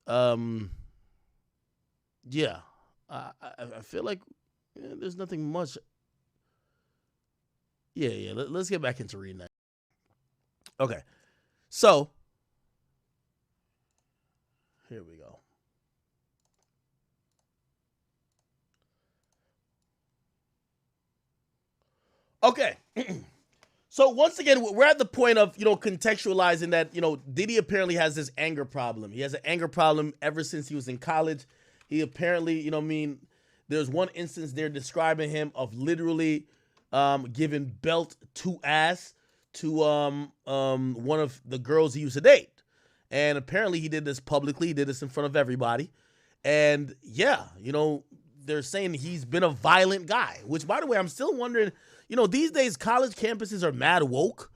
Um, yeah, I feel like there's nothing much. Yeah. Let's get back into reading that. Okay, so here we go. Okay. So once again, we're at the point of contextualizing that Diddy apparently has this anger problem. He has an anger problem ever since he was in college. He apparently, what I mean, there's one instance they're describing him of literally giving belt to ass to one of the girls he used to date, and apparently he did this publicly. He did this in front of everybody, and yeah, they're saying he's been a violent guy. Which, by the way, I'm still wondering. These days college campuses are mad woke.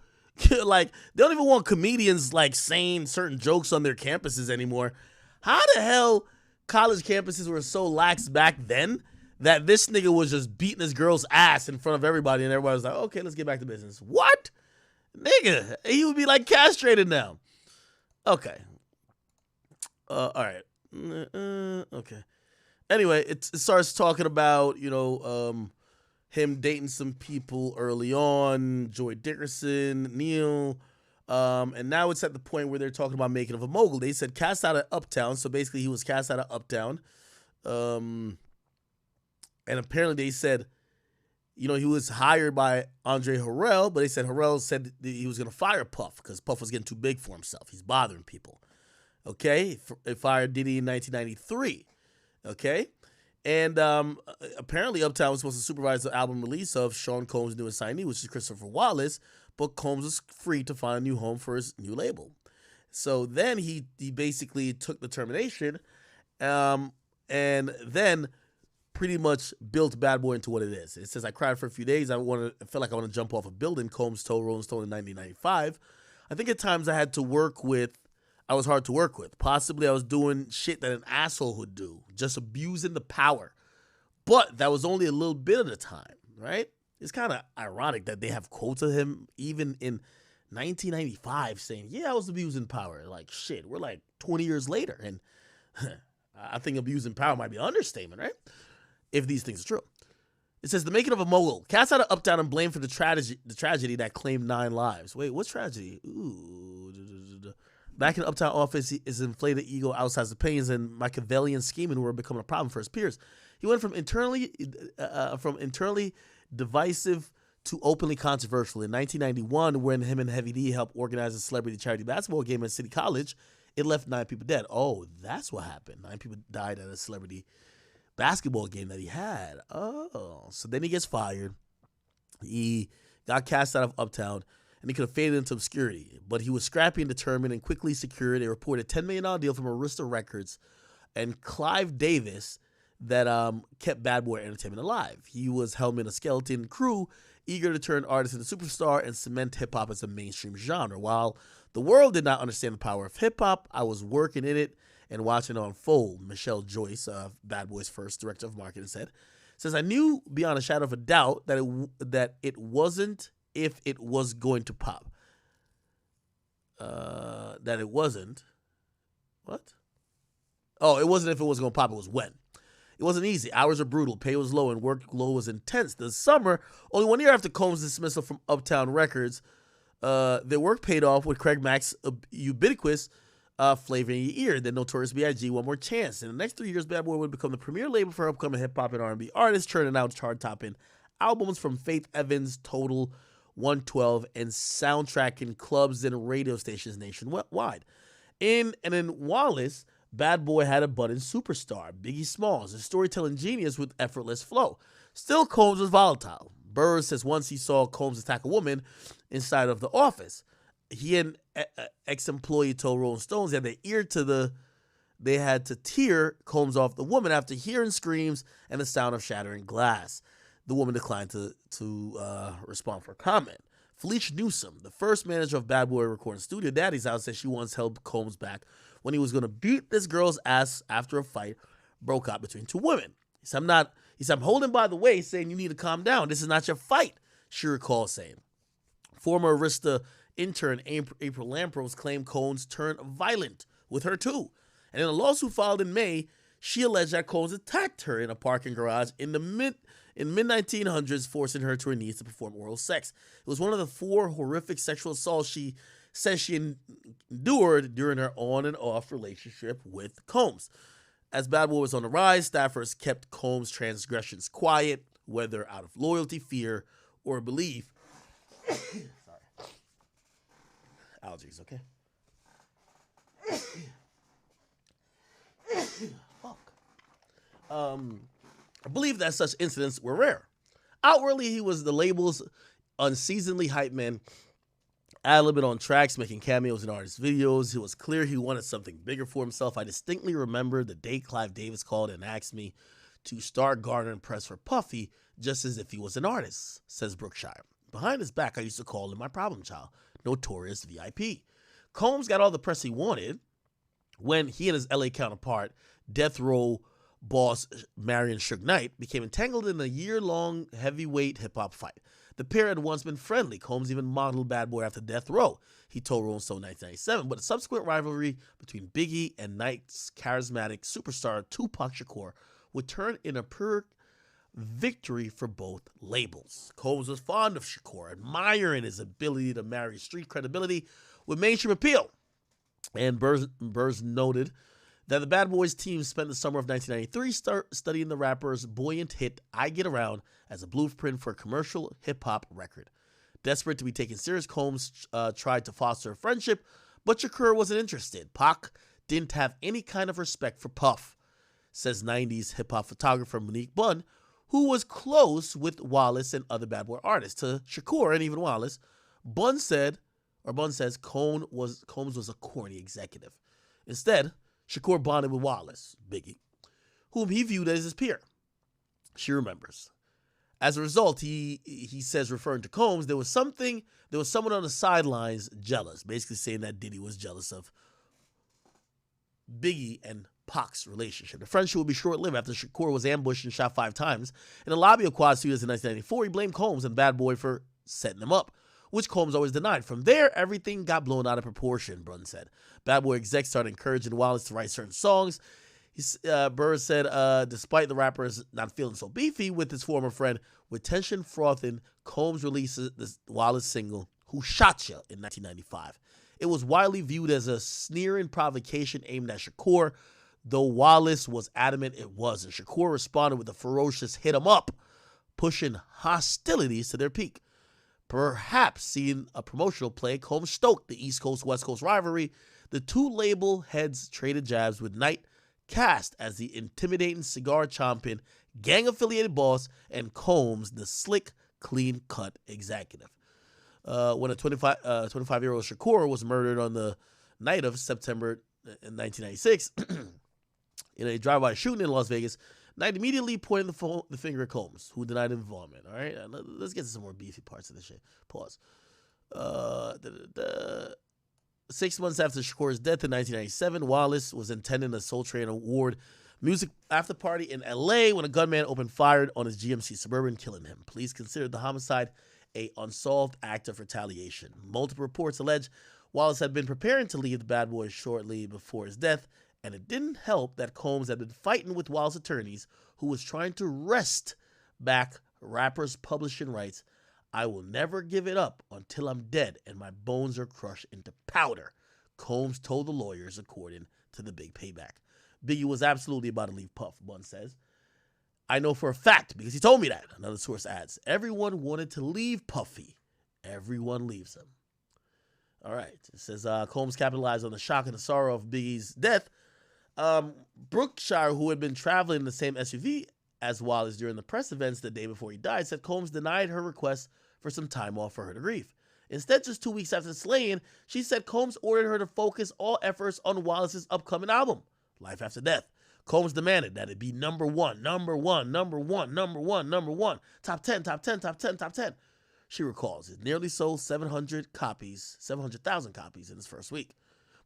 Like they don't even want comedians like saying certain jokes on their campuses anymore. How the hell college campuses were so lax back then that this nigga was just beating his girl's ass in front of everybody and everybody was like, okay, let's get back to business. What? Nigga, he would be like castrated now. Okay. All right. Okay. Anyway, it starts talking about, him dating some people early on, Joy Dickerson, Neil, and now it's at the point where they're talking about making of a mogul. They said cast out of Uptown, so basically he was cast out of Uptown, and apparently they said, he was hired by Andre Harrell, but they said Harrell said that he was going to fire Puff because Puff was getting too big for himself. He's bothering people. Okay, they fired Diddy in 1993. Okay. And apparently Uptown was supposed to supervise the album release of Sean Combs' newest signee, which is Christopher Wallace, but Combs was free to find a new home for his new label. So then he basically took the termination and then pretty much built Bad Boy into what it is. It says, I cried for a few days. I felt like I want to jump off a building, Combs told Rolling Stone in 1995. I think at times I was hard to work with. Possibly I was doing shit that an asshole would do, just abusing the power. But that was only a little bit of the time, right? It's kind of ironic that they have quotes of him even in 1995 saying, yeah, I was abusing power. Like, shit, we're like 20 years later. And I think abusing power might be an understatement, right? If these things are true. It says, the making of a mogul. Cast out of Uptown and blamed for the tragedy that claimed 9 lives. Wait, what's tragedy? Ooh. Back in the Uptown office, his inflated ego outsized the pains and Machiavellian scheming were becoming a problem for his peers. He went from internally divisive to openly controversial. In 1991, when him and Heavy D helped organize a celebrity charity basketball game at City College, it left 9 people dead. Oh, that's what happened. 9 people died at a celebrity basketball game that he had. Oh, so then he gets fired. He got cast out of Uptown, and he could have faded into obscurity. But he was scrappy and determined and quickly secured a reported $10 million deal from Arista Records and Clive Davis that kept Bad Boy Entertainment alive. He was helming a skeleton crew, eager to turn artists into superstar and cement hip-hop as a mainstream genre. While the world did not understand the power of hip-hop, I was working in it and watching it unfold. Michelle Joyce, Bad Boy's first director of marketing, says, I knew beyond a shadow of a doubt that it wasn't if it was going to pop. That it wasn't. What? Oh, it wasn't if it was going to pop, it was when. It wasn't easy. Hours were brutal, pay was low, and workload was intense. This summer, only 1 year after Combs' dismissal from Uptown Records, their work paid off with Craig Mack's ubiquitous Flavor in Your Ear, then Notorious B.I.G. One More Chance. In the next 3 years, Bad Boy would become the premier label for upcoming hip-hop and R&B artists, churning out chart-topping albums from Faith Evans, Total, 112, and soundtracking clubs and radio stations nationwide. In Wallace, Bad Boy had a budding superstar, Biggie Smalls, a storytelling genius with effortless flow. Still, Combs was volatile. Burr says once he saw Combs attack a woman inside of the office. He and ex-employee told Rolling Stones they had to tear Combs off the woman after hearing screams and the sound of shattering glass. The woman declined to respond for comment. Felicia Newsom, the first manager of Bad Boy Recording Studio, Daddy's House, said she once held Combs back when he was going to beat this girl's ass after a fight broke out between 2 women. He said, I'm holding by the waist saying you need to calm down. This is not your fight, she recalls saying. Former Arista intern April Lampros claimed Combs turned violent with her too. And in a lawsuit filed in May, she alleged that Combs attacked her in a parking garage in mid 1900s, forcing her to her knees to perform oral sex. It was one of the 4 horrific sexual assaults she says she endured during her on and off relationship with Combs. As Bad Boy was on the rise, staffers kept Combs' transgressions quiet, whether out of loyalty, fear, or belief. Sorry. Allergies, okay? Fuck. I believe that such incidents were rare. Outwardly, he was the label's unseasonably hype man, ad-libbing on tracks, making cameos in artist videos. It was clear he wanted something bigger for himself. I distinctly remember the day Clive Davis called and asked me to start garnering press for Puffy, just as if he was an artist, says Brookshire. Behind his back, I used to call him my problem child, notorious VIP. Combs got all the press he wanted when he and his LA counterpart, Death Row boss Marion Suge Knight, became entangled in a year-long heavyweight hip-hop fight. The pair had once been friendly. Combs even modeled Bad Boy after Death Row, he told Rolling Stone in 1997, but a subsequent rivalry between Biggie and Knight's charismatic superstar Tupac Shakur would turn in a pure victory for both labels. Combs was fond of Shakur, admiring his ability to marry street credibility with mainstream appeal. And Burrs noted that the Bad Boys team spent the summer of 1993 studying the rapper's buoyant hit I Get Around as a blueprint for a commercial hip-hop record. Desperate to be taken serious, Combs tried to foster a friendship, but Shakur wasn't interested. Pac didn't have any kind of respect for Puff, says 90s hip-hop photographer Monique Bunn, who was close with Wallace and other Bad Boy artists. To Shakur and even Wallace, Bunn says Combs was a corny executive. Instead, Shakur bonded with Wallace, Biggie, whom he viewed as his peer. She remembers. As a result, he says, referring to Combs, there was someone on the sidelines jealous, basically saying that Diddy was jealous of Biggie and Pac's relationship. The friendship would be short-lived after Shakur was ambushed and shot 5 times. In the lobby of Quad Studios in 1994, he blamed Combs and Bad Boy for setting him up, which Combs always denied. From there, everything got blown out of proportion, Brunn said. Bad Boy execs started encouraging Wallace to write certain songs. Burrs said, despite the rappers not feeling so beefy with his former friend, with tension frothing, Combs releases the Wallace single, Who Shot Ya, in 1995. It was widely viewed as a sneering provocation aimed at Shakur, though Wallace was adamant it wasn't. Shakur responded with a ferocious hit 'em up, pushing hostilities to their peak. Perhaps seeing a promotional play, Combs stoked the East Coast-West Coast rivalry. The two label heads traded jabs, with Knight cast as the intimidating cigar-chomping, gang-affiliated boss, and Combs the slick, clean-cut executive. When a 25-year-old Shakur was murdered on the night of September in 1996 in a drive-by shooting in Las Vegas, Knight immediately pointed the finger at Combs, who denied involvement. All right, let's get to some more beefy parts of this shit. Pause. 6 months after Shakur's death in 1997, Wallace was attending a Soul Train Award music after party in LA when a gunman opened fire on his GMC Suburban, killing him. Police considered the homicide an unsolved act of retaliation. Multiple reports allege Wallace had been preparing to leave the Bad Boys shortly before his death, and it didn't help that Combs had been fighting with Wallace's attorneys, who was trying to wrest back rappers' publishing rights. I will never give it up until I'm dead and my bones are crushed into powder, Combs told the lawyers, according to The Big Payback. Biggie was absolutely about to leave Puff, Bunn says. I know for a fact because he told me that, another source adds. Everyone wanted to leave Puffy. Everyone leaves him. All right. It says Combs capitalized on the shock and the sorrow of Biggie's death. Brookshire, who had been traveling in the same SUV as Wallace during the press events the day before he died, said Combs denied her request for some time off for her to grieve. Instead, just 2 weeks after slaying, she said Combs ordered her to focus all efforts on Wallace's upcoming album, Life After Death. Combs demanded that it be number one, top 10, top 10, top 10, top 10. She recalls it nearly sold 700,000 copies in its first week.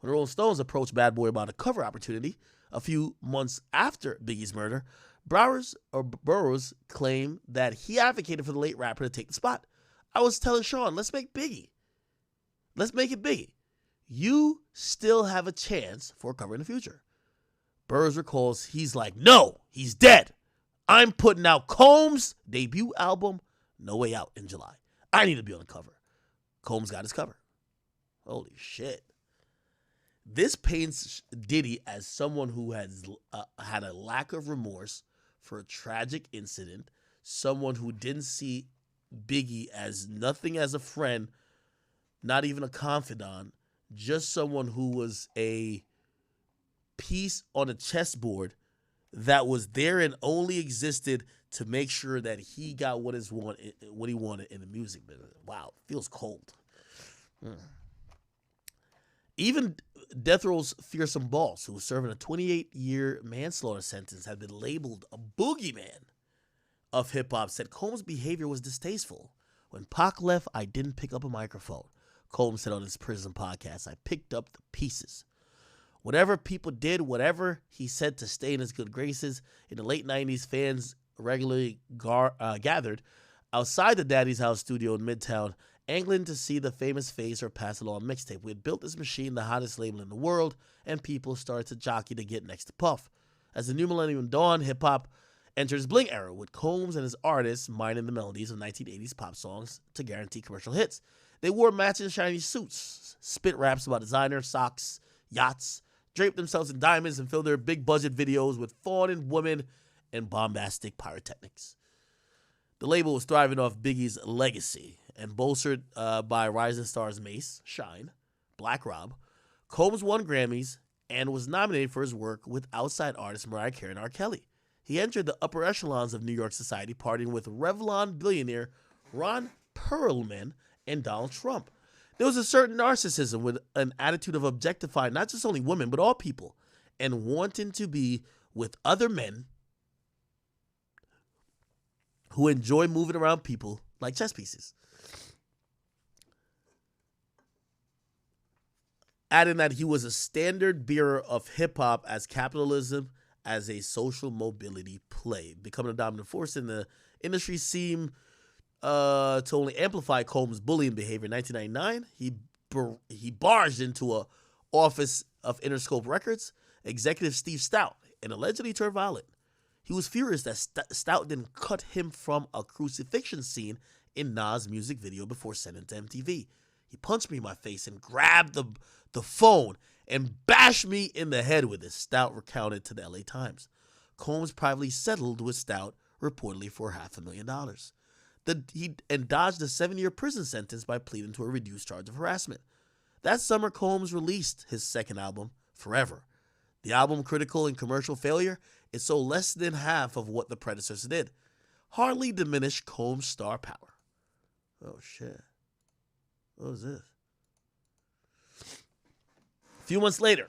When Rolling Stones approached Bad Boy about a cover opportunity a few months after Biggie's murder, Burroughs claimed that he advocated for the late rapper to take the spot. I was telling Sean, let's make Biggie. Let's make it Biggie. You still have a chance for a cover in the future. Burrs recalls he's like, no, he's dead. I'm putting out Combs' debut album, No Way Out, in July. I need to be on the cover. Combs got his cover. Holy shit. This paints Diddy as someone who has had a lack of remorse for a tragic incident, someone who didn't see Biggie as nothing as a friend, not even a confidant, just someone who was a piece on a chessboard that was there and only existed to make sure that he got what he wanted in the music business. Wow, feels cold. Even Death Row's Fearsome Boss, who was serving a 28-year manslaughter sentence, had been labeled a boogeyman of hip-hop, said Combs' behavior was distasteful. When Pac left, I didn't pick up a microphone. Combs said on his prison podcast, I picked up the pieces. Whatever people did, whatever he said to stay in his good graces, in the late 90s, fans regularly gathered outside the Daddy's House studio in Midtown, angling to see the famous face or pass along mixtape. We had built this machine, the hottest label in the world, and people started to jockey to get next to Puff. As the new millennium dawned, hip-hop entered its bling era, with Combs and his artists mining the melodies of 1980s pop songs to guarantee commercial hits. They wore matching shiny suits, spit raps about designer socks, yachts, draped themselves in diamonds, and filled their big-budget videos with fawning women and bombastic pyrotechnics. The label was thriving off Biggie's legacy, and bolstered by rising stars Mace, Shine, Black Rob. Combs won Grammys and was nominated for his work with outside artists Mariah Carey and R. Kelly. He entered the upper echelons of New York society, partying with Revlon billionaire Ron Perlman and Donald Trump. There was a certain narcissism with an attitude of objectifying not just only women, but all people, and wanting to be with other men who enjoy moving around people like chess pieces. Adding that he was a standard bearer of hip-hop as capitalism as a social mobility play. Becoming a dominant force in the industry seemed to only amplify Combs' bullying behavior. In 1999, he barged into a office of Interscope Records executive Steve Stout and allegedly turned violent. He was furious that Stout didn't cut him from a crucifixion scene in Nas' music video before sending it to MTV. He punched me in my face and grabbed the phone and bashed me in the head with it, Stout recounted to the LA Times. Combs privately settled with Stout, reportedly for $500,000. He dodged a 7-year prison sentence by pleading to a reduced charge of harassment. That summer, Combs released his second album, Forever. The album, critical and commercial failure, it sold less than half of what the predecessor did. Hardly diminished Combs' star power. Oh, shit. What was this? A few months later,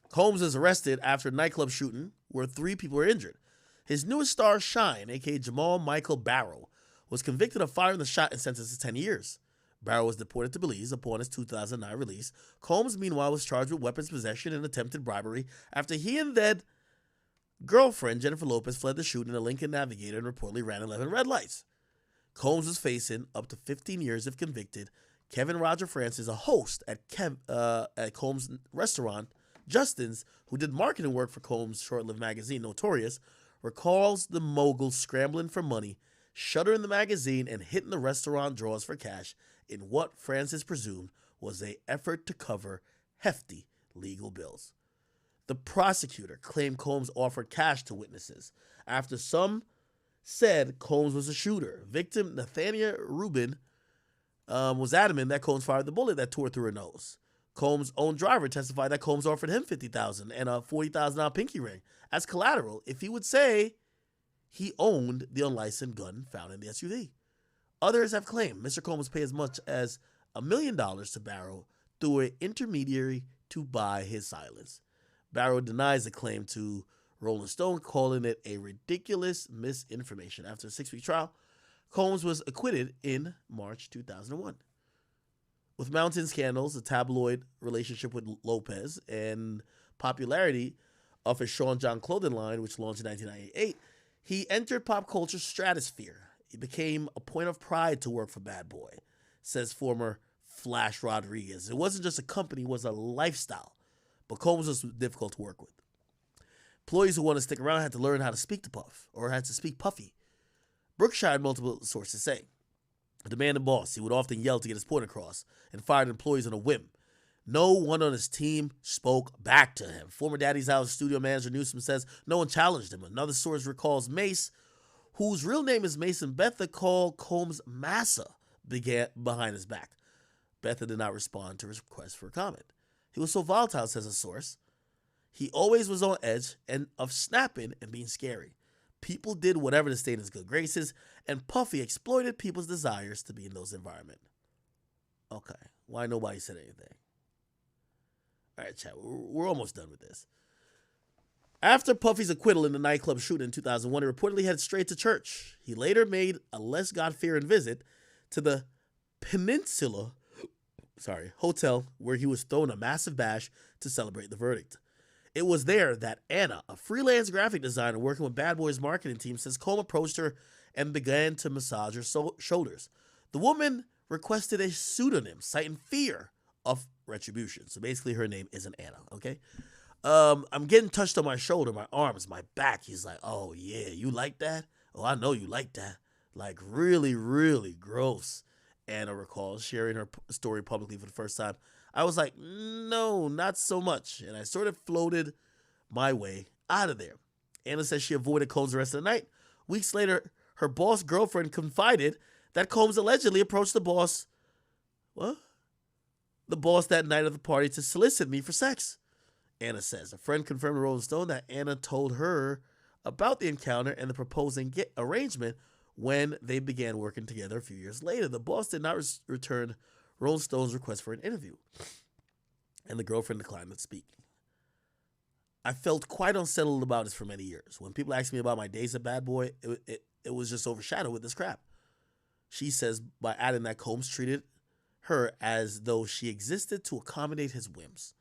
Combs was arrested after a nightclub shooting where 3 people were injured. His newest star, Shine, a.k.a. Jamal Michael Barrow, was convicted of firing the shot and sentenced to 10 years. Barrow was deported to Belize upon his 2009 release. Combs, meanwhile, was charged with weapons possession and attempted bribery after he and then girlfriend Jennifer Lopez fled the shooting in a Lincoln Navigator and reportedly ran 11 red lights. Combs was facing up to 15 years if convicted. Kevin Roger Francis, a host at Combs' restaurant, Justin's, who did marketing work for Combs' short-lived magazine, Notorious, recalls the mogul scrambling for money, shuttering the magazine, and hitting the restaurant drawers for cash in what Francis presumed was an effort to cover hefty legal bills. The prosecutor claimed Combs offered cash to witnesses. After some said Combs was a shooter, victim Nathania Rubin was adamant that Combs fired the bullet that tore through her nose. Combs' own driver testified that Combs offered him $50,000 and a $40,000 pinky ring as collateral if he would say he owned the unlicensed gun found in the SUV. Others have claimed Mr. Combs paid as much as $1 million to Barrow through an intermediary to buy his silence. Barrow denies the claim to Rolling Stone, calling it a ridiculous misinformation. After a 6-week trial, Combs was acquitted in March 2001. With mounting scandals, a tabloid relationship with Lopez, and popularity of his Sean John clothing line, which launched in 1998, he entered pop culture's stratosphere. It became a point of pride to work for Bad Boy, says former Flash Rodriguez. It wasn't just a company, it was a lifestyle. But Combs was difficult to work with. Employees who want to stick around had to learn how to speak to Puff, or had to speak Puffy. Brookshire had multiple sources say, a demanding boss, he would often yell to get his point across and fired employees on a whim. No one on his team spoke back to him. Former Daddy's House studio manager Newsom says no one challenged him. Another source recalls Mace, whose real name is Mason Betha, called Combs Massa behind his back. Betha did not respond to his request for a comment. He was so volatile, says a source. He always was on edge and of snapping and being scary. People did whatever to stay in his good graces, and Puffy exploited people's desires to be in those environments. Okay, why nobody said anything? All right, chat, we're almost done with this. After Puffy's acquittal in the nightclub shooting in 2001, he reportedly headed straight to church. He later made a less God-fearing visit to the Peninsula Hotel, where he was thrown a massive bash to celebrate the verdict. It was there that Anna, a freelance graphic designer working with Bad Boy's marketing team, says Combs approached her and began to massage her shoulders. The woman requested a pseudonym, citing fear of retribution. So basically her name isn't Anna, okay? I'm getting touched on my shoulder, my arms, my back. He's like, oh yeah, you like that? Oh, I know you like that. Like really, really gross. Anna recalls sharing her story publicly for the first time. I was like, no, not so much. And I sort of floated my way out of there. Anna says she avoided Combs the rest of the night. Weeks later, her boss girlfriend confided that Combs allegedly approached the boss. What? The boss that night of the party to solicit me for sex. Anna says. A friend confirmed to Rolling Stone that Anna told her about the encounter and the proposed arrangement when they began working together a few years later. The boss did not return Rolling Stone's request for an interview, and the girlfriend declined to speak. I felt quite unsettled about this for many years. When people asked me about my days at Bad Boy, it was just overshadowed with this crap. She says by adding that Combs treated her as though she existed to accommodate his whims.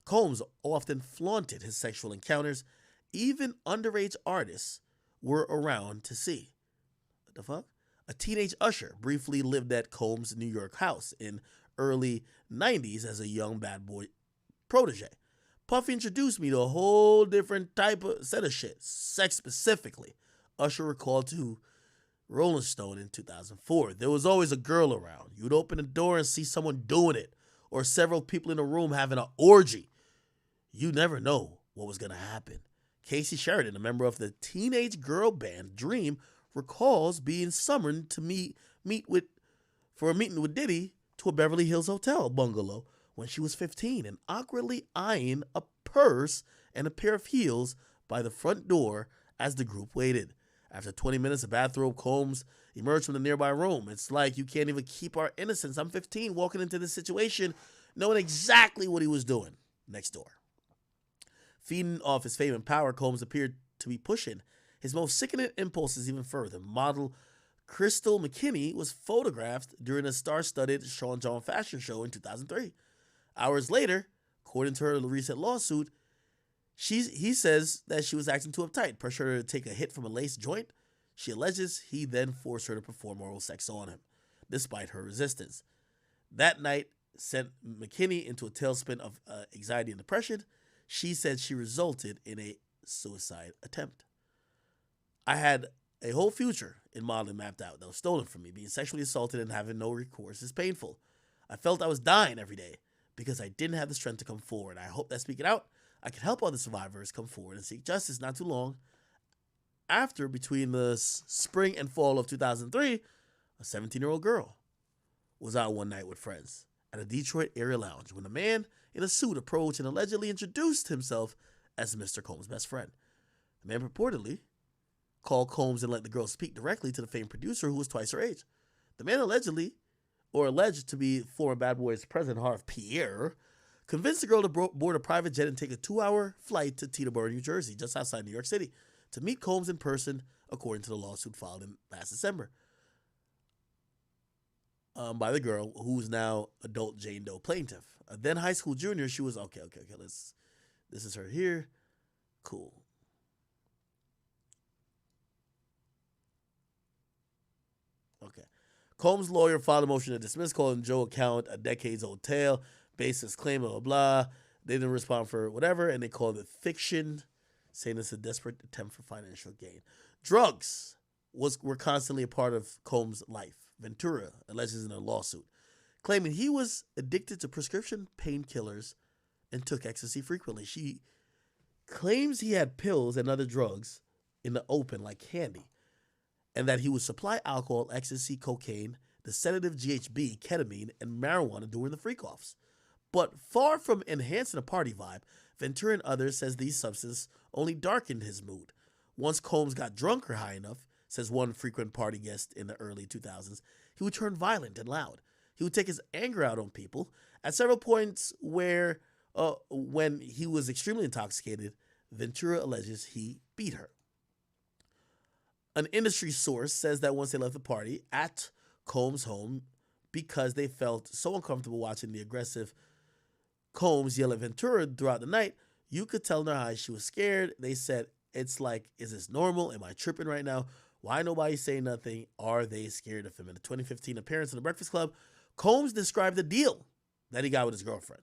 Combs often flaunted his sexual encounters. Even underage artists were around to see. What the fuck? A teenage usher briefly lived at Combs' New York house in early 90s as a young Bad Boy protege. Puffy introduced me to a whole different type of set of shit, sex specifically. Usher recalled to Rolling Stone in 2004. There was always a girl around. You'd open the door and see someone doing it, or several people in a room having an orgy. You never know what was going to happen. Casey Sheridan, a member of the teenage girl band Dream, recalls being summoned to meet for a meeting with Diddy to a Beverly Hills hotel bungalow when she was 15 and awkwardly eyeing a purse and a pair of heels by the front door as the group waited. After 20 minutes, a bathrobe Combs emerged from the nearby room. It's like you can't even keep our innocence. I'm 15 walking into this situation knowing exactly what he was doing next door. Feeding off his fame and power, Combs appeared to be pushing his most sickening impulses even further. Model Crystal McKinney was photographed during a star-studded Sean John fashion show in 2003. Hours later, according to her recent lawsuit, he says that she was acting too uptight, pressured her to take a hit from a lace joint. She alleges he then forced her to perform oral sex on him, despite her resistance. That night sent McKinney into a tailspin of anxiety and depression. She said she resulted in a suicide attempt. I had a whole future in modeling mapped out that was stolen from me. Being sexually assaulted and having no recourse is painful. I felt I was dying every day because I didn't have the strength to come forward. I hope that speaking out, I can help other survivors come forward and seek justice. Not too long after, between the spring and fall of 2003, a 17-year-old girl was out one night with friends at a Detroit area lounge when a man in a suit approached and allegedly introduced himself as Mr. Combs' best friend. The man purportedly called Combs and let the girl speak directly to the famed producer who was twice her age. The man alleged to be former Bad Boys president Harv Pierre, convinced the girl to board a private jet and take a 2-hour flight to Teterboro, New Jersey, just outside New York City, to meet Combs in person, according to the lawsuit filed in last December by the girl, who's now adult Jane Doe plaintiff. Then high school junior, she was, okay, this is her here. Cool. Okay. Combs' lawyer filed a motion to dismiss, calling Joe account a decades-old tale, based his claim, blah, blah, blah. They didn't respond for whatever, and they called it fiction, saying it's a desperate attempt for financial gain. Drugs were constantly a part of Combs' life. Ventura alleges in a lawsuit, claiming he was addicted to prescription painkillers and took ecstasy frequently. She claims he had pills and other drugs in the open like candy, and that he would supply alcohol, ecstasy, cocaine, the sedative GHB, ketamine, and marijuana during the freak-offs. But far from enhancing a party vibe, Ventura and others says these substances only darkened his mood. Once Combs got drunk or high enough, says one frequent party guest in the early 2000s, he would turn violent and loud. He would take his anger out on people. At several points when he was extremely intoxicated, Ventura alleges he beat her. An industry source says that once they left the party at Combs' home, because they felt so uncomfortable watching the aggressive Combs yell at Ventura throughout the night, you could tell in her eyes she was scared. They said, it's like, is this normal? Am I tripping right now? Why nobody saying nothing? Are they scared of him? In the 2015 appearance on The Breakfast Club, Combs described the deal that he got with his girlfriend.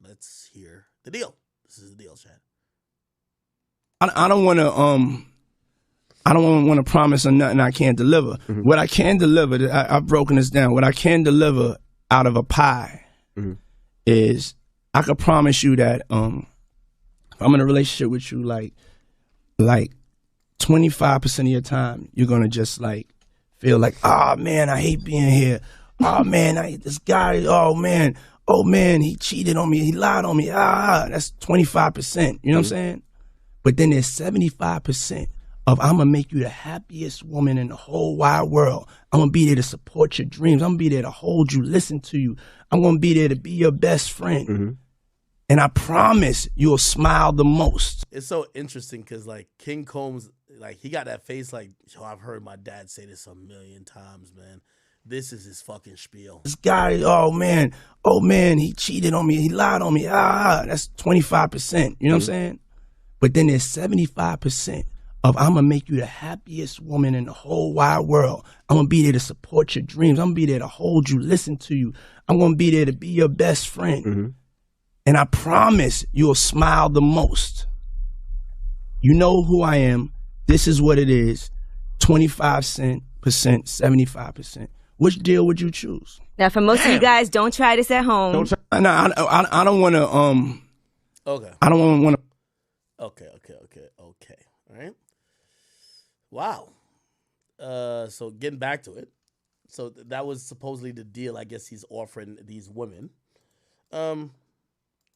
Let's hear the deal. This is the deal, Chad. I don't want to promise on nothing I can't deliver. Mm-hmm. What I can deliver, I've broken this down. What I can deliver out of a pie is I could promise you that if I'm in a relationship with you, like 25% of your time, you're going to just like feel like, oh man, I hate being here. Oh man, I hate this guy. Oh man, he cheated on me. He lied on me. That's 25%. You know what I'm saying? But then there's 75% of I'm going to make you the happiest woman in the whole wide world. I'm going to be there to support your dreams. I'm going to be there to hold you, listen to you. I'm going to be there to be your best friend. Mm-hmm. And I promise you'll smile the most. It's so interesting because, like, King Combs, like, he got that face like, yo, I've heard my dad say this a million times, man. This is his fucking spiel. This guy, oh man, he cheated on me. He lied on me. That's 25%. You know what I'm saying? But then there's 75% of I'm going to make you the happiest woman in the whole wide world. I'm going to be there to support your dreams. I'm going to be there to hold you, listen to you. I'm going to be there to be your best friend. Mm-hmm. And I promise you'll smile the most. You know who I am. This is what it is. 25%, 75%. Which deal would you choose? Now, for most of you guys, don't try this at home. No, I don't want to. Okay. I don't want to. Okay. All right. Wow. So getting back to it. So that was supposedly the deal. I guess he's offering these women. You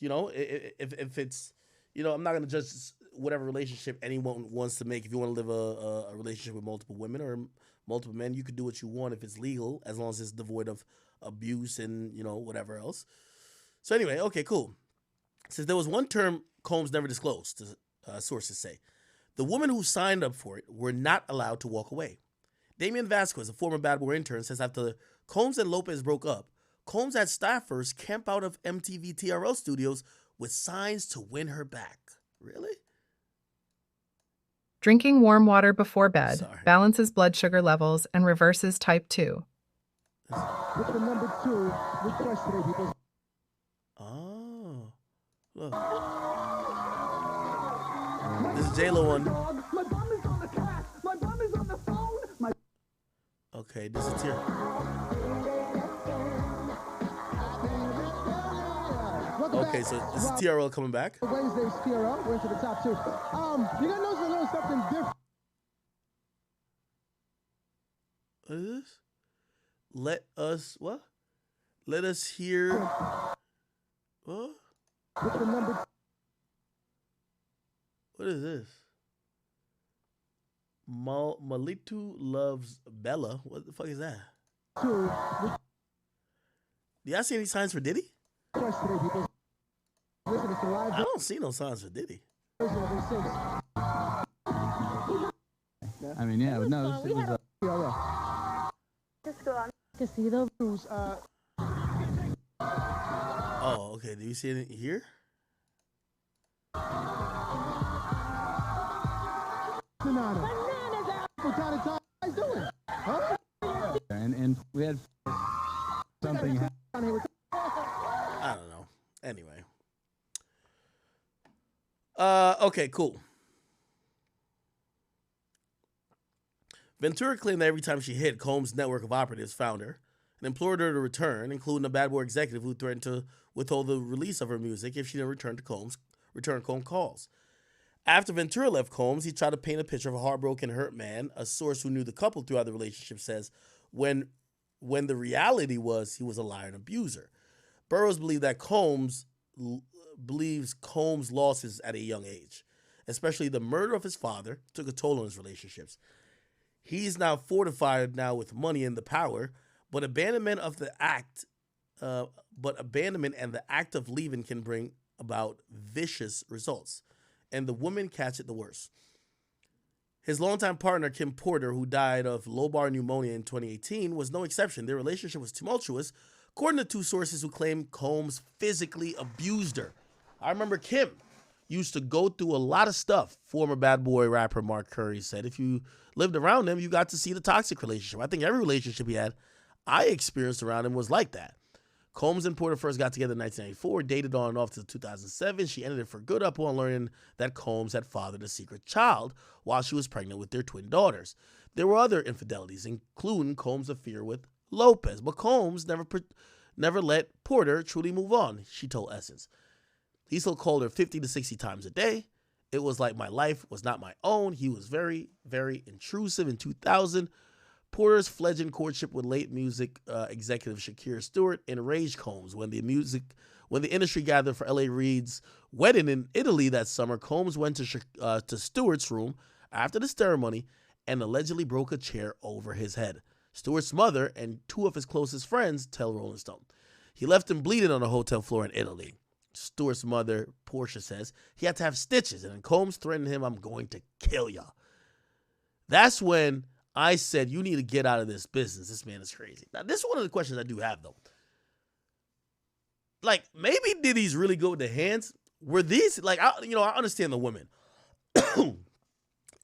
know, if it's, you know, I'm not gonna judge whatever relationship anyone wants to make. If you want to live a relationship with multiple women or multiple men, you can do what you want if it's legal, as long as it's devoid of abuse and, you know, whatever else. So anyway, okay, cool. Since there was one term Combs never disclosed, sources say, the women who signed up for it were not allowed to walk away. Damian Vasquez, a former Bad Boy intern, says after Combs and Lopez broke up, Combs had staffers camp out of MTV TRL studios with signs to win her back. Really? Drinking warm water before bed balances blood sugar levels and reverses type 2. With the number 2 request today, people. Oh, look. This is J-Lo on. My bum is on the cat. My bum is on the phone. Okay, this is here. Okay, so this is TRL coming back. Wednesday's TRL. We're into the top 2. You gotta notice a little something different. What is this? Let us hear. What? With the number. What is this? Malitu loves Bella. What the fuck is that? 2. Do y'all see any signs for Diddy? Request today, people. Listen, it's a live. I don't see no signs for Diddy. I mean, yeah, no, it was Casino. Oh, okay. Do you see it here? And we had something happen. I don't know. Anyway. Okay, cool. Ventura claimed that every time she hit, Combs' network of operatives found her and implored her to return, including a Bad Boy executive who threatened to withhold the release of her music if she didn't return Combs' calls. After Ventura left Combs, he tried to paint a picture of a heartbroken, hurt man. A source who knew the couple throughout the relationship says when the reality was he was a liar and abuser. Burroughs believes Combs' losses at a young age, especially the murder of his father, took a toll on his relationships. He's now fortified with money and the power, but abandonment and the act of leaving can bring about vicious results, and the women catch it the worst. His longtime partner, Kim Porter, who died of lobar pneumonia in 2018, was no exception. Their relationship was tumultuous, according to two sources who claim Combs physically abused her. I remember Kim used to go through a lot of stuff. Former Bad Boy rapper Mark Curry said if you lived around him, you got to see the toxic relationship. I think every relationship he had, I experienced around him, was like that. Combs and Porter first got together in 1994, dated on and off till 2007. She ended it for good upon learning that Combs had fathered a secret child while she was pregnant with their twin daughters. There were other infidelities, including Combs' affair with Lopez, but Combs never let Porter truly move on, she told Essence. He still called her 50 to 60 times a day. It was like my life was not my own. He was very, very intrusive. In 2000, Porter's fledgling courtship with late music executive Shakira Stewart enraged Combs. When the industry gathered for L.A. Reid's wedding in Italy that summer, Combs went to Stewart's room after the ceremony and allegedly broke a chair over his head. Stewart's mother and two of his closest friends tell Rolling Stone. He left him bleeding on a hotel floor in Italy. Stewart's mother, Portia, says he had to have stitches, and Combs threatened him, "I'm going to kill ya." That's when I said, you need to get out of this business. This man is crazy. Now, this is one of the questions I do have, though. Like, maybe Diddy's really good with the hands. Were these, like, I understand the women.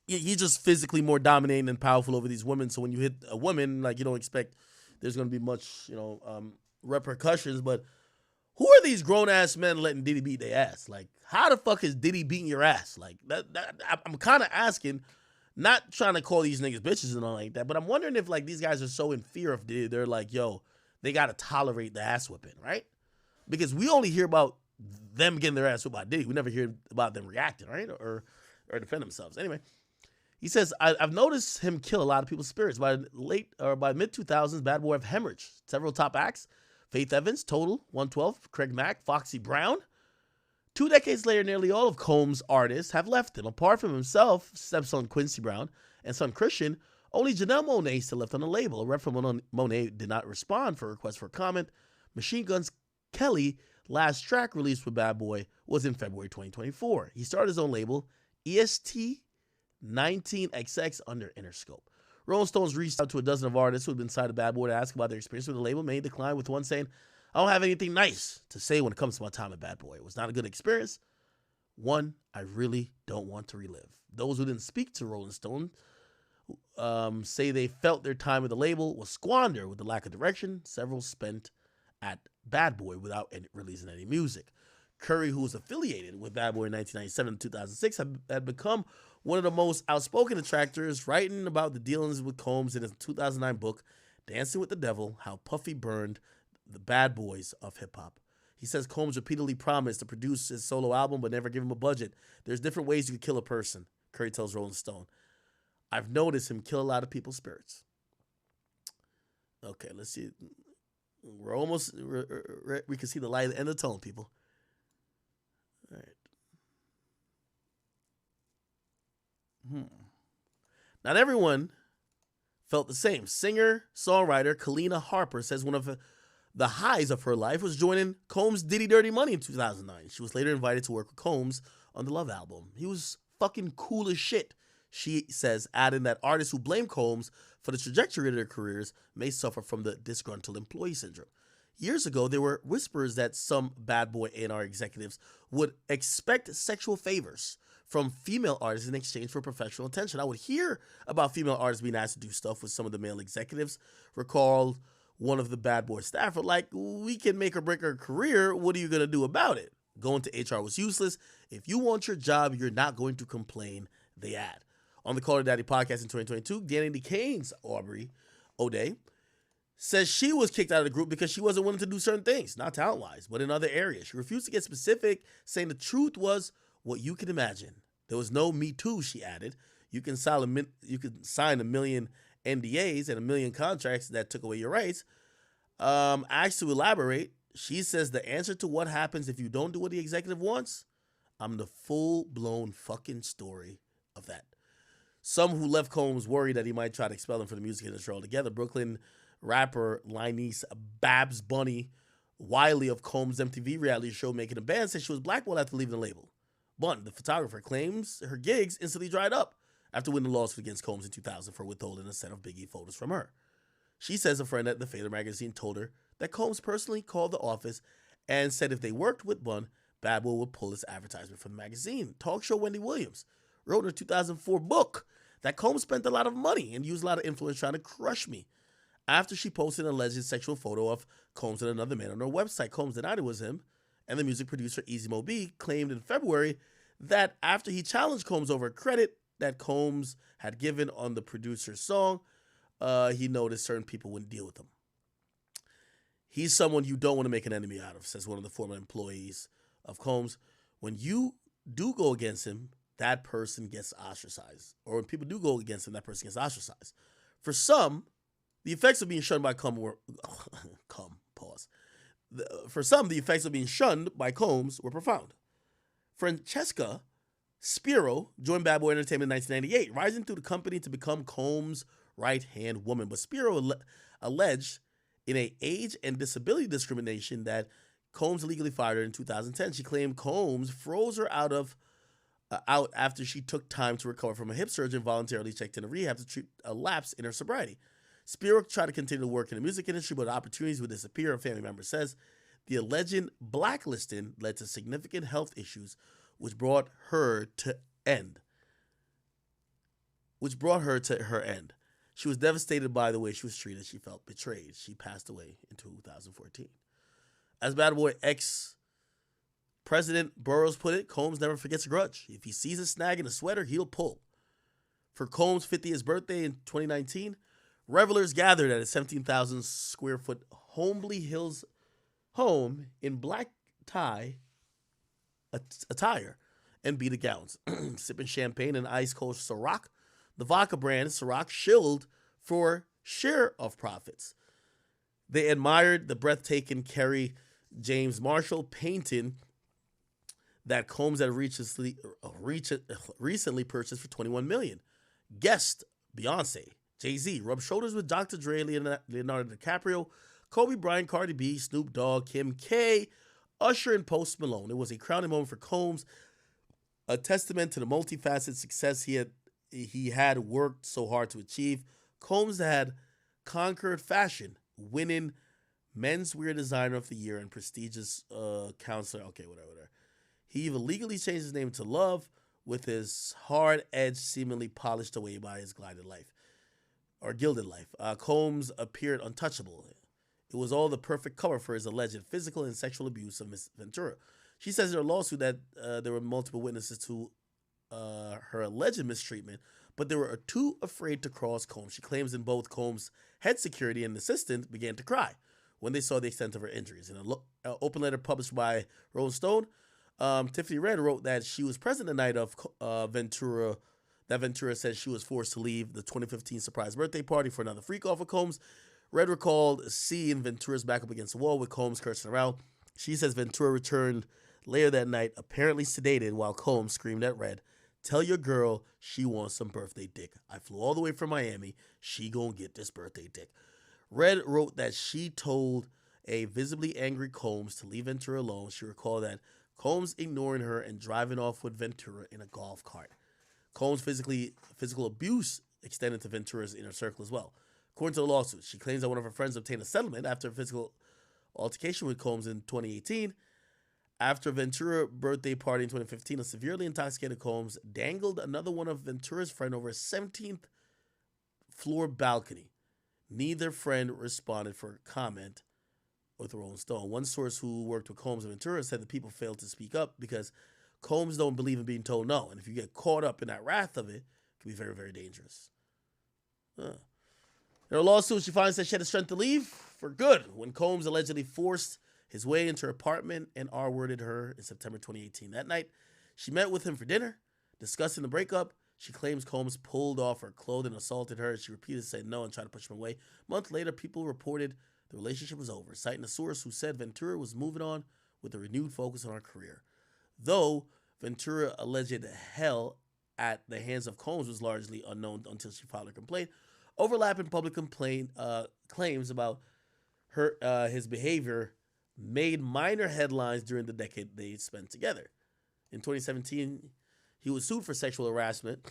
He's just physically more dominating and powerful over these women, so when you hit a woman, like, you don't expect there's going to be much, repercussions, but who are these grown-ass men letting Diddy beat their ass? Like, how the fuck is Diddy beating your ass? Like, I'm kind of asking, not trying to call these niggas bitches and all like that, but I'm wondering if, like, these guys are so in fear of Diddy, they're like, yo, they got to tolerate the ass whipping, right? Because we only hear about them getting their ass whipped by Diddy. We never hear about them reacting, right? Or defend themselves. Anyway, he says, I've noticed him kill a lot of people's spirits. By mid-2000s, Bad Boy have hemorrhaged several top acts. Faith Evans, Total, 112, Craig Mack, Foxy Brown. 2 decades later, nearly all of Combs' artists have left him. Apart from himself, stepson Quincy Brown, and son Christian, only Janelle Monáe still left on the label. A rep from Monáe did not respond for a request for a comment. Machine Gun's Kelly, last track released with Bad Boy, was in February 2024. He started his own label, EST19XX, under Interscope. Rolling Stones reached out to a dozen of artists who had been signed to Bad Boy to ask about their experience with the label. Many declined, with one saying, "I don't have anything nice to say when it comes to my time at Bad Boy. It was not a good experience. One I really don't want to relive." Those who didn't speak to Rolling Stone say they felt their time with the label was squandered with the lack of direction. Several spent at Bad Boy without releasing any music. Curry, who was affiliated with Bad Boy in 1997 and 2006, had become one of the most outspoken detractors, writing about the dealings with Combs in his 2009 book, Dancing with the Devil, How Puffy Burned the Bad Boys of Hip-Hop. He says Combs repeatedly promised to produce his solo album but never give him a budget. There's different ways you could kill a person, Curry tells Rolling Stone. I've noticed him kill a lot of people's spirits. Okay, let's see. We're almost, we can see the light at the end of the tunnel, people. All right. Not everyone felt the same. Singer-songwriter Kalina Harper says one of the highs of her life was joining Combs' Diddy Dirty Money in 2009. She was later invited to work with Combs on the Love album. He was fucking cool as shit, she says, adding that artists who blame Combs for the trajectory of their careers may suffer from the disgruntled employee syndrome. Years ago, there were whispers that some Bad Boy A&R executives would expect sexual favors from female artists in exchange for professional attention. I would hear about female artists being asked to do stuff with some of the male executives. Recall one of the Bad Boy staff were like, "We can make or break her career. What are you going to do about it?" Going to HR was useless. If you want your job, you're not going to complain, they add. On the Call Her Daddy podcast in 2022, Danny Kane's Aubrey O'Day says she was kicked out of the group because she wasn't willing to do certain things, not talent-wise, but in other areas. She refused to get specific, saying the truth was what you can imagine. There was no Me Too, she added. You can sign a million NDAs and a million contracts that took away your rights. Asked to elaborate, she says the answer to what happens if you don't do what the executive wants, I'm the full-blown fucking story of that. Some who left Combs worried that he might try to expel him from the music industry altogether. Brooklyn rapper Linese Babs Bunny Wiley of Combs' MTV reality show Making a Band said she was blackballed after leaving the label. Bunn, the photographer, claims her gigs instantly dried up after winning the lawsuit against Combs in 2000 for withholding a set of Biggie photos from her. She says a friend at the Fader magazine told her that Combs personally called the office and said if they worked with Bunn, Babwell would pull his advertisement from the magazine. Talk show Wendy Williams wrote in her 2004 book that Combs spent a lot of money and used a lot of influence trying to crush me. After she posted an alleged sexual photo of Combs and another man on her website, Combs denied it was him, and the music producer Easy Mo B claimed in February that after he challenged Combs over credit that Combs had given on the producer's song, he noticed certain people wouldn't deal with him. He's someone you don't want to make an enemy out of, says one of the former employees of Combs. When you do go against him, that person gets ostracized. Or when people do go against him, that person gets ostracized. For some, the effects of being shunned by Combs were... For some, the effects of being shunned by Combs were profound. Francesca Spiro joined Bad Boy Entertainment in 1998, rising through the company to become Combs' right-hand woman. But Spiro alleged in a age and disability discrimination that Combs illegally fired her in 2010. She claimed Combs froze her out after she took time to recover from a hip surgery and voluntarily checked into rehab to treat a lapse in her sobriety. Spiro tried to continue to work in the music industry, but opportunities would disappear. A family member says the alleged blacklisting led to significant health issues, which brought her to her end. She was devastated by the way she was treated. She felt betrayed. She passed away in 2014. As Bad Boy ex-president Burroughs put it, Combs never forgets a grudge. If he sees a snag in a sweater, he'll pull. For Combs' 50th birthday in 2019, revelers gathered at his 17,000 square foot Homely Hills home in black tie attire and beaded gowns, sipping champagne and ice-cold Ciroc. The vodka brand Ciroc shilled for share of profits. They admired the breathtaking Kerry James Marshall painting that Combs had recently purchased for $21 million. Guest Beyonce, Jay-Z rubbed shoulders with Dr. Dre, Leonardo DiCaprio, Kobe Bryant, Cardi B, Snoop Dogg, Kim K, Usher, and Post Malone. It was a crowning moment for Combs, a testament to the multifaceted success he had worked so hard to achieve. Combs had conquered fashion, winning Menswear Designer of the Year and prestigious counselor. Okay, whatever. He even legally changed his name to Love, with his hard edge seemingly polished away by his gilded life. Combs appeared untouchable. It was all the perfect cover for his alleged physical and sexual abuse of Miss Ventura. She says in her lawsuit that there were multiple witnesses to her alleged mistreatment, but they were too afraid to cross Combs. She claims in both Combs' head security and assistant began to cry when they saw the extent of her injuries. In an open letter published by Rolling Stone, Tiffany Red wrote that she was present the night of Ventura. That Ventura said she was forced to leave the 2015 surprise birthday party for another freak off of Combs. Red recalled seeing Ventura's back up against the wall with Combs cursing around. She says Ventura returned later that night, apparently sedated, while Combs screamed at Red, "Tell your girl she wants some birthday dick. I flew all the way from Miami. She gonna get this birthday dick." Red wrote that she told a visibly angry Combs to leave Ventura alone. She recalled that Combs ignoring her and driving off with Ventura in a golf cart. Combs' physical abuse extended to Ventura's inner circle as well. According to the lawsuit, she claims that one of her friends obtained a settlement after a physical altercation with Combs in 2018. After a Ventura birthday party in 2015, a severely intoxicated Combs dangled another one of Ventura's friends over a 17th floor balcony. Neither friend responded for comment with Rolling Stone. One source who worked with Combs and Ventura said the people failed to speak up because Combs don't believe in being told no. And if you get caught up in that wrath of it, it can be very, very dangerous. In a lawsuit, she finally said she had the strength to leave for good when Combs allegedly forced his way into her apartment and R-worded her in September 2018. That night, she met with him for dinner, discussing the breakup. She claims Combs pulled off her clothing, assaulted her. She repeatedly said no and tried to push him away. A month later, people reported the relationship was over, citing a source who said Ventura was moving on with a renewed focus on her career. Though Ventura alleged hell at the hands of Combs was largely unknown until she filed her complaint, overlapping public claims about his behavior made minor headlines during the decade they spent together. In 2017, he was sued for sexual harassment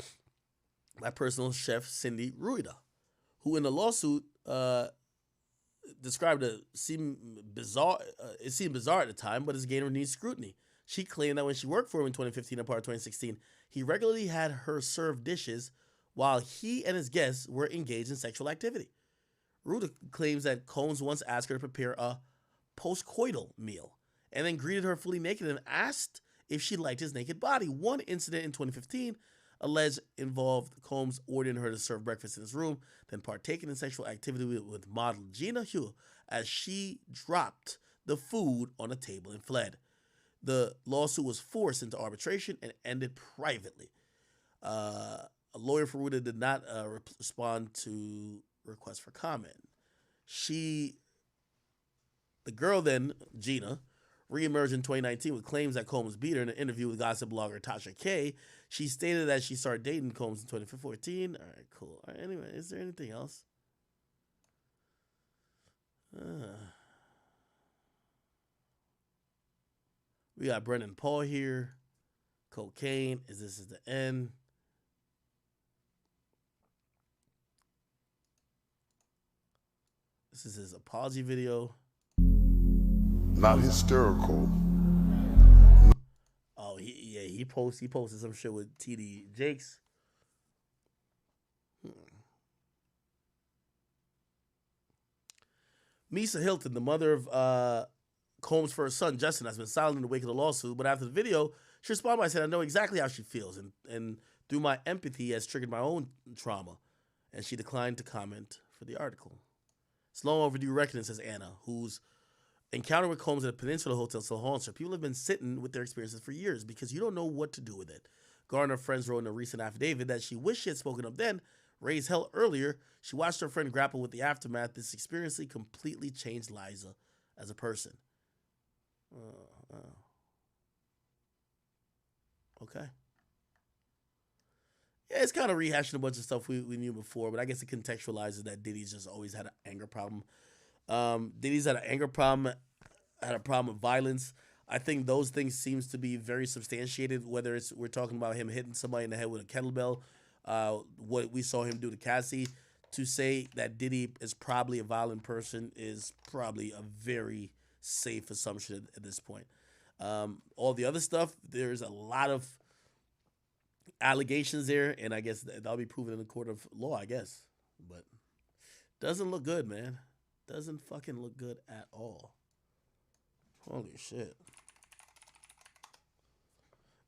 by personal chef Cindy Ruida, who in the lawsuit described it seemed bizarre at the time, but it's gained renewed scrutiny. She claimed that when she worked for him in 2015 and part of 2016, he regularly had her serve dishes while he and his guests were engaged in sexual activity. Ruda claims that Combs once asked her to prepare a post-coital meal and then greeted her fully naked and asked if she liked his naked body. One incident in 2015 alleged involved Combs ordering her to serve breakfast in his room, then partaking in sexual activity with model Gina Hugh as she dropped the food on a table and fled. The lawsuit was forced into arbitration and ended privately. A lawyer for Ruda did not respond to requests for comment. The girl then, Gina, reemerged in 2019 with claims that Combs beat her in an interview with gossip blogger Tasha K. She stated that she started dating Combs in 2014. All right, cool. All right, anyway, is there anything else? We got Brendan Paul here. Cocaine. This is the end. This is his apology video. Not hysterical. Oh, he posted some shit with TD Jakes. Misa Hilton, the mother of Combs' first son, Justin, has been silent in the wake of the lawsuit, but after the video, she responded by saying, I know exactly how she feels, and through my empathy has triggered my own trauma. And she declined to comment for the article. It's long overdue reckoning, says Anna, whose encounter with Combs at a Peninsula Hotel still haunts her. People have been sitting with their experiences for years because you don't know what to do with it. Garner friends wrote in a recent affidavit that she wished she had spoken up then, raised hell earlier. She watched her friend grapple with the aftermath. This experience completely changed Liza as a person. Okay. Yeah, it's kind of rehashing a bunch of stuff we knew before, but I guess it contextualizes that Diddy's just always had an anger problem. Diddy's had an anger problem, had a problem with violence. I think those things seems to be very substantiated, whether it's we're talking about him hitting somebody in the head with a kettlebell, what we saw him do to Cassie. To say that Diddy is probably a violent person is probably a very safe assumption at this point. All the other stuff, there's a lot of allegations there, and I guess that'll be proven in the court of law, I guess. But doesn't look good, man. Doesn't fucking look good at all. Holy shit.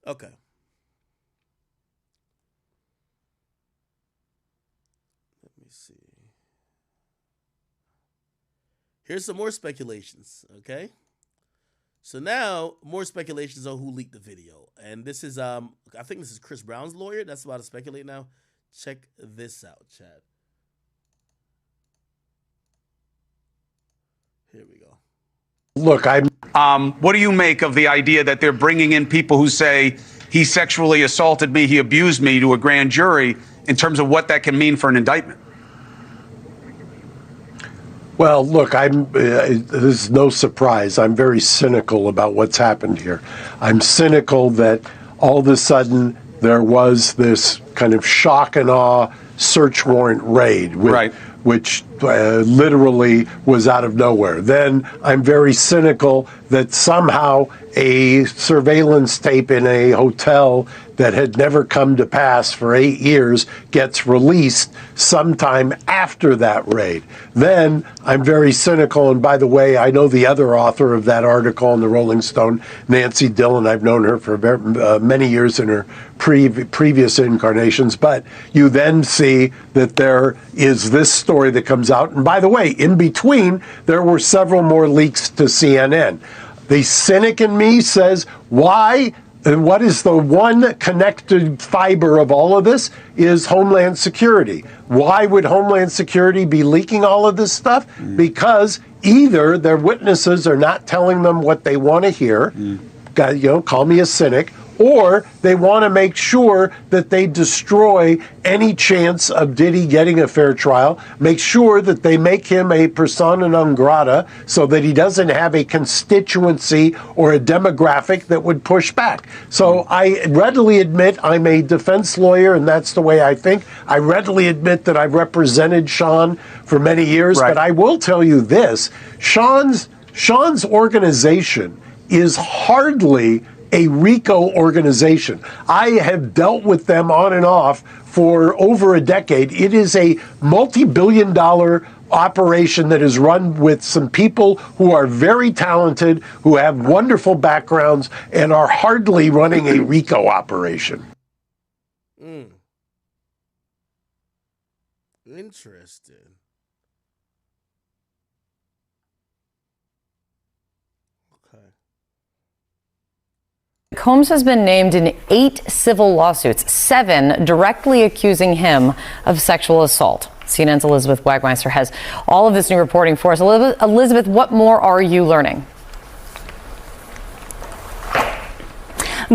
Okay. Let me see. Here's some more speculations, okay? So now, more speculations on who leaked the video. And this is, I think this is Chris Brown's lawyer. That's about to speculate now. Check this out, Chad. Here we go. Look, what do you make of the idea that they're bringing in people who say he sexually assaulted me, he abused me to a grand jury in terms of what that can mean for an indictment? Well, look, this is no surprise. I'm very cynical about what's happened here. I'm cynical that all of a sudden there was this kind of shock and awe search warrant raid, which literally was out of nowhere. Then I'm very cynical that somehow a surveillance tape in a hotel that had never come to pass for 8 years gets released sometime after that raid. Then I'm very cynical, and by the way, I know the other author of that article in the Rolling Stone, Nancy Dillon. I've known her for many years in her previous incarnations, but you then see that there is this story that comes out, and by the way, in between, there were several more leaks to CNN. The cynic in me says, why? And what is the one connected fiber of all of this is Homeland Security. Why would Homeland Security be leaking all of this stuff? Because either their witnesses are not telling them what they want to hear, call me a cynic, or they want to make sure that they destroy any chance of Diddy getting a fair trial, make sure that they make him a persona non grata so that he doesn't have a constituency or a demographic that would push back. So I readily admit I'm a defense lawyer, and that's the way I think. I readily admit that I've represented Sean for many years, but I will tell you this, Sean's organization is hardly a RICO organization. I have dealt with them on and off for over a decade. It is a multi-billion-dollar operation that is run with some people who are very talented, who have wonderful backgrounds, and are hardly running a RICO operation. Interesting. Combs has been named in 8 civil lawsuits, 7 directly accusing him of sexual assault. CNN's Elizabeth Wagmeister has all of this new reporting for us. Elizabeth, what more are you learning?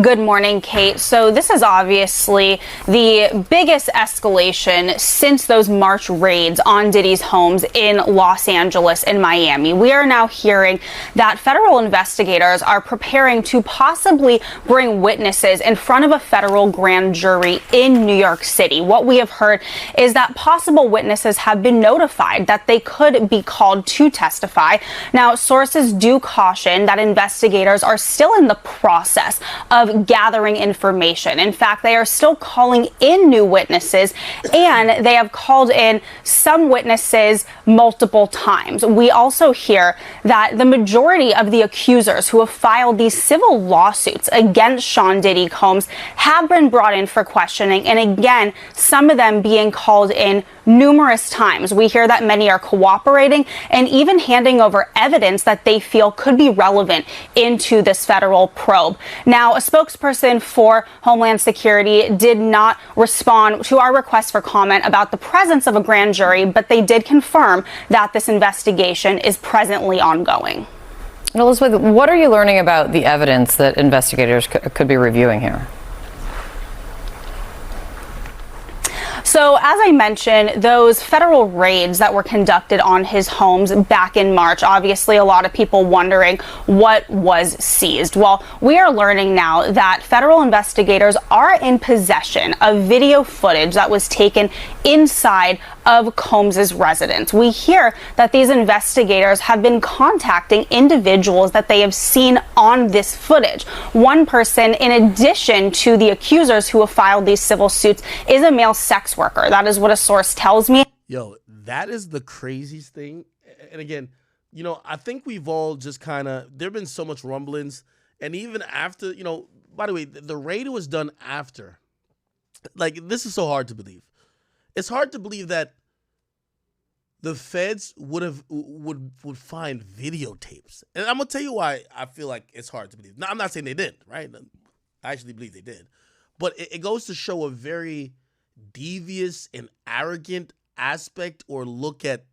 Good morning, Kate. So this is obviously the biggest escalation since those March raids on Diddy's homes in Los Angeles and Miami. We are now hearing that federal investigators are preparing to possibly bring witnesses in front of a federal grand jury in New York City. What we have heard is that possible witnesses have been notified that they could be called to testify. Now, sources do caution that investigators are still in the process of gathering information. In fact, they are still calling in new witnesses, and they have called in some witnesses multiple times. We also hear that the majority of the accusers who have filed these civil lawsuits against Sean Diddy Combs have been brought in for questioning, and again, some of them being called in numerous times. We hear that many are cooperating and even handing over evidence that they feel could be relevant into this federal probe. Now, a spokesperson for Homeland Security did not respond to our request for comment about the presence of a grand jury, but they did confirm that this investigation is presently ongoing. Elizabeth, what are you learning about the evidence that investigators could be reviewing here? So, as I mentioned, those federal raids that were conducted on his homes back in March, obviously a lot of people wondering what was seized. Well, we are learning now that federal investigators are in possession of video footage that was taken inside of Combs's residence. We hear that these investigators have been contacting individuals that they have seen on this footage. One person, in addition to the accusers who have filed these civil suits, is a male sex worker. That is what a source tells me. Yo, that is the craziest thing. And again, you know, I think we've all just kind of, there have been so much rumblings. And even after, you know, by the way, the raid was done after. Like, this is so hard to believe. It's hard to believe that the feds would find videotapes. And I'm going to tell you why I feel like it's hard to believe. Now, I'm not saying they didn't, right? I actually believe they did. But it goes to show a very devious and arrogant aspect or look at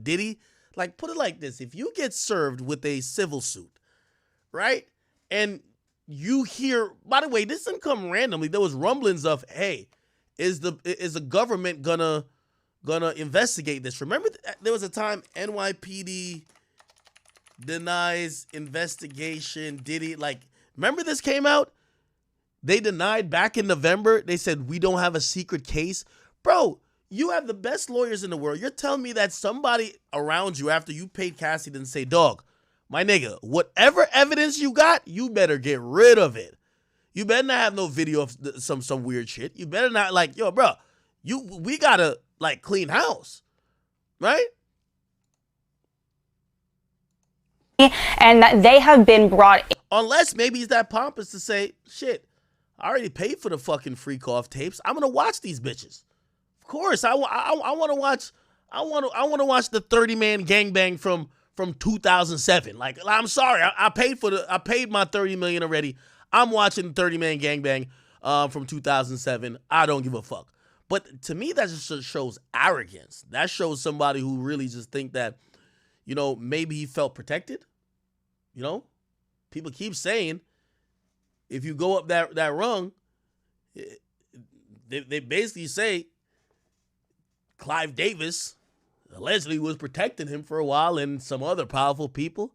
Diddy. Like, put it like this. If you get served with a civil suit, right? And you hear, by the way, this didn't come randomly. There was rumblings of, hey, is the government gonna investigate this? Remember, there was a time NYPD denies investigation. Diddy, like, remember this came out? They denied back in November. They said, we don't have a secret case. Bro, You have the best lawyers in the world. You're telling me that somebody around you after you paid Cassie didn't say, dog, my nigga, whatever evidence you got, you better get rid of it. You better not have no video of some weird shit. You better not like, yo, bro, we gotta like clean house, right? And that they have been brought in. Unless maybe he's that pompous to say, shit, I already paid for the fucking freak off tapes. I'm gonna watch these bitches. Of course, I want to watch. I want to watch the 30-man gangbang from 2007. Like, I'm sorry, I paid my 30 million already. I'm watching the 30-man gangbang from 2007. I don't give a fuck. But to me, that just shows arrogance. That shows somebody who really just think that, you know, maybe he felt protected. You know, people keep saying if you go up that rung, they basically say Clive Davis allegedly was protecting him for a while and some other powerful people.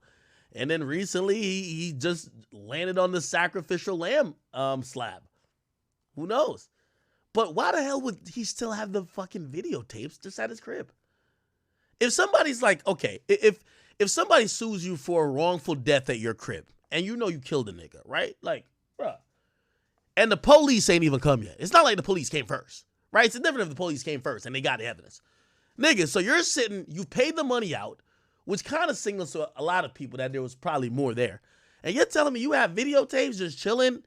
And then recently he just landed on the sacrificial lamb slab. Who knows? But why the hell would he still have the fucking videotapes just at his crib? If somebody's like, okay, if somebody sues you for a wrongful death at your crib and you know you killed a nigga, right? Like, bruh. And the police ain't even come yet. It's not like the police came first, right? It's different if the police came first and they got the evidence. Nigga, so you're sitting, you paid the money out, which kind of signals to a lot of people that there was probably more there. And you're telling me you have videotapes just chilling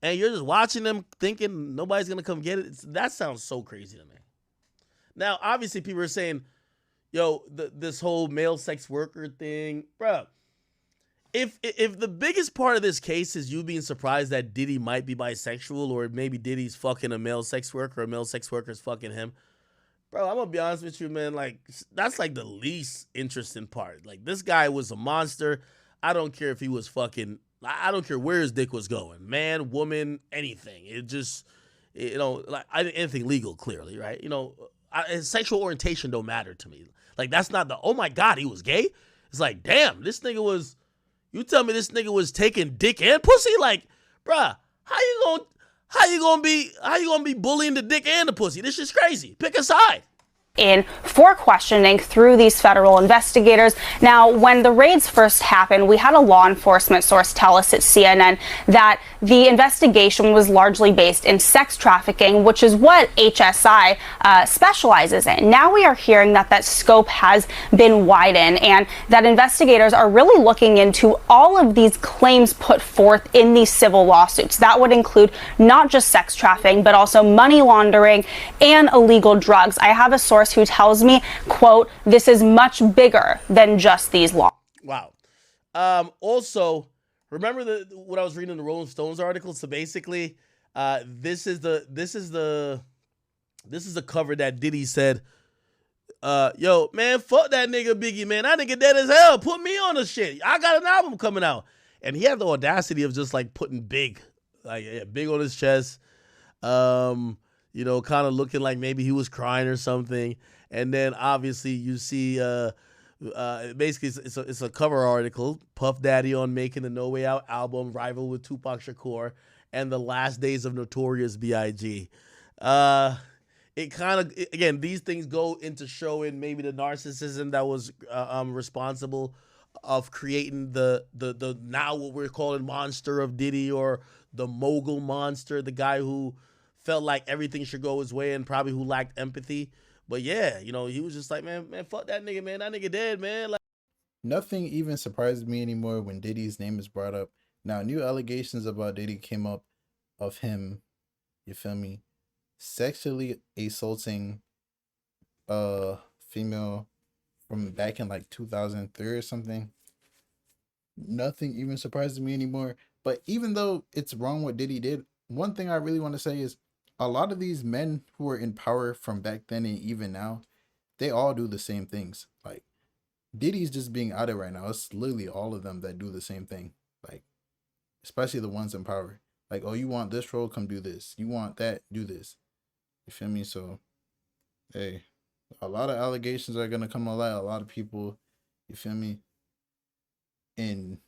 and you're just watching them thinking nobody's going to come get it? That sounds so crazy to me. Now, obviously, people are saying, yo, this whole male sex worker thing, bro. If the biggest part of this case is you being surprised that Diddy might be bisexual or maybe Diddy's fucking a male sex worker or a male sex worker is fucking him, bro, I'm going to be honest with you, man. Like, that's like the least interesting part. Like, this guy was a monster. I don't care if he was fucking, I don't care where his dick was going. Man, woman, anything. It just, you know, like anything legal, clearly, right? You know, his sexual orientation don't matter to me. Like, that's not the, oh my God, he was gay? It's like, damn, this nigga was, you tell me this nigga was taking dick and pussy? Like, bruh, how you gonna be bullying the dick and the pussy? This shit's crazy. Pick a side. In for questioning through these federal investigators. Now, when the raids first happened, we had a law enforcement source tell us at CNN that the investigation was largely based in sex trafficking, which is what HSI specializes in. Now we are hearing that scope has been widened and that investigators are really looking into all of these claims put forth in these civil lawsuits. That would include not just sex trafficking, but also money laundering and illegal drugs. I have a source who tells me, quote, this is much bigger than just these laws. Wow. Also, remember what I was reading in the Rolling Stones article? So basically, this is the cover that Diddy said, yo, man, fuck that nigga Biggie, man. That nigga dead as hell. Put me on the shit. I got an album coming out. And he had the audacity of just like putting big on his chest. You know, kind of looking like maybe he was crying or something. And then obviously you see, basically it's a cover article, Puff Daddy on making the No Way Out album, rival with Tupac Shakur, and the last days of Notorious B.I.G. It kind of, again, these things go into showing maybe the narcissism that was responsible of creating the now what we're calling monster of Diddy, or the mogul monster, the guy who felt like everything should go his way and probably who lacked empathy. But yeah, you know, he was just like, man, fuck that nigga, man. That nigga dead, man. Like, nothing even surprises me anymore when Diddy's name is brought up. Now, new allegations about Diddy came up of him, you feel me, sexually assaulting a female from back in like 2003 or something. Nothing even surprises me anymore. But even though it's wrong what Diddy did, one thing I really want to say is a lot of these men who are in power from back then and even now, they all do the same things. Like, Diddy's just being out of right now. It's literally all of them that do the same thing. Like, especially the ones in power. Like, oh, you want this role? Come do this. You want that? Do this. You feel me? So, hey, a lot of allegations are going to come a lot of people, you feel me? And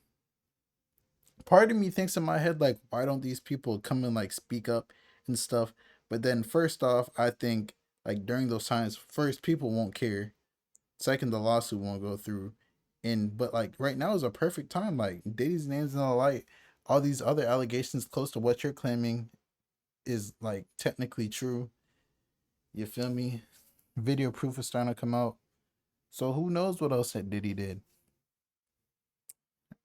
part of me thinks in my head, like, why don't these people come and like speak up and stuff? But then first off, I think like during those times, first, people won't care. Second, the lawsuit won't go through. But like right now is a perfect time. Like Diddy's name's in the light. All these other allegations close to what you're claiming is like technically true. You feel me? Video proof is starting to come out. So who knows what else that Diddy did?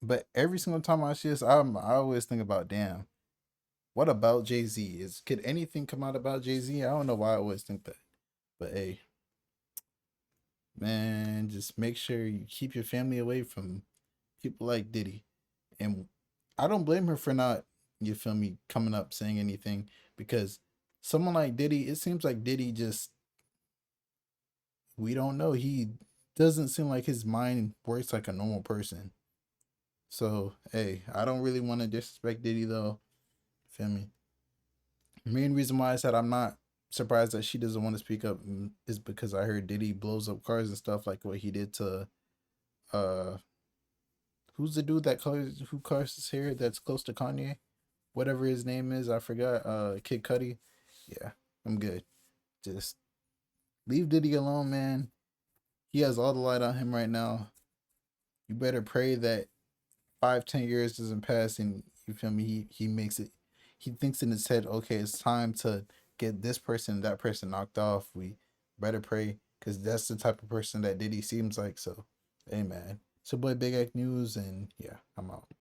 But every single time I see this album, I always think about, damn, what about Jay-Z? Could anything come out about Jay-Z? I don't know why I always think that. But hey, man, just make sure you keep your family away from people like Diddy. And I don't blame her for not, you feel me, coming up saying anything, because someone like Diddy, it seems like Diddy just, we don't know. He doesn't seem like his mind works like a normal person. So, hey, I don't really want to disrespect Diddy though. Feel me? Main reason why I said I'm not surprised that she doesn't want to speak up is because I heard Diddy blows up cars and stuff like what he did to who's the dude that who cars his hair that's close to Kanye? Whatever his name is, I forgot. Kid Cudi. Yeah, I'm good. Just leave Diddy alone, man. He has all the light on him right now. You better pray that 5-10 years doesn't pass and you feel me, he makes it, he thinks in his head, okay, it's time to get this person and that person knocked off. We better pray, because that's the type of person that Diddy seems like. So hey man, it's your boy Big Act News, and yeah, I'm out.